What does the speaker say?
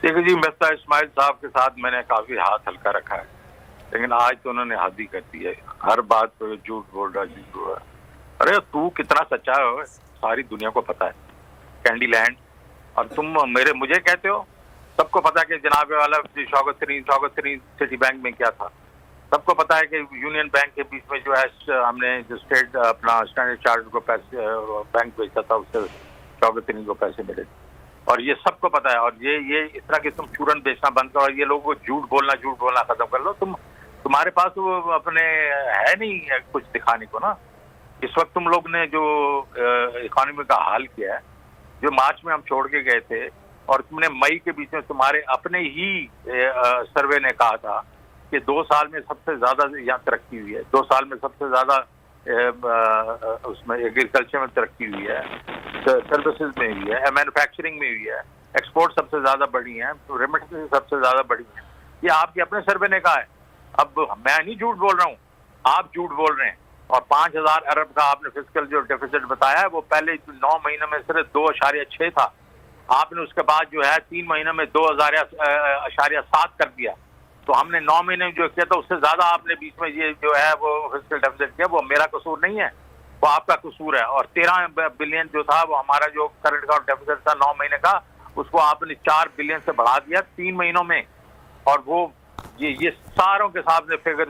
देखिए जी, मिस्टर इस्माइल साहब के साथ मैंने काफी हाथ हल्का रखा है, लेकिन आज तो उन्होंने हद ही कर दी है। हर बात पे झूठ बोल रहा, झूठ बोल रहा। अरे तू कितना सच्चा है सारी दुनिया को पता है, कैंडी लैंड। और तुम मुझे कहते हो, सबको पता है कि जनाब वाला शौकत तरीन सिटी बैंक में क्या था। सबको पता है कि यूनियन बैंक के बीच में जो है हमने जो स्टेट अपना स्टैंडर्ड चार्टर्ड को पैसे बैंक बेचा था, उससे शौकत तरीन को पैसे मिले। और ये सबको पता है। और ये इस तरह के तुम चूरन बेचना बंद करो और ये लोगों को झूठ बोलना खत्म कर लो। तुम्हारे पास वो अपने है नहीं है कुछ दिखाने को ना। इस वक्त तुम लोग ने जो इकोनॉमी का हाल किया है, जो मार्च में हम छोड़ के गए थे, और तुमने मई के बीच में तुम्हारे अपने ही सर्वे ने कहा था कि 2 साल में सबसे ज्यादा यहाँ तरक्की हुई है, 2 साल में सबसे ज्यादा उसमें एग्रीकल्चर में तरक्की हुई है, सर्विसेज में हुई है, मैन्युफैक्चरिंग में हुई है, एक्सपोर्ट सबसे ज्यादा बढ़ी है, रेमिटेंस सबसे ज्यादा बढ़ी है। ये आपके अपने सर्वे ने कहा है। अब मैं नहीं झूठ बोल रहा हूँ, आप झूठ बोल रहे हैं। और 5,000 अरब का आपने फिस्कल जो डेफिसिट बताया है, वो पहले 9 महीनों में सिर्फ 2.6 था। आपने उसके बाद जो है 3 महीनों में 2,000.7 कर दिया। तो हमने 9 महीने में जो किया था उससे ज्यादा आपने बीच में ये जो है वो फिस्कल डेफिसिट किया। वो मेरा कसूर नहीं है, वो आपका कसूर है। और 13 बिलियन जो था वो हमारा जो करंट अकाउंट डेफिसिट था 9 महीने का, उसको आपने 4 बिलियन से बढ़ा दिया 3 महीनों में। और वो ये सारों के साथ फिगर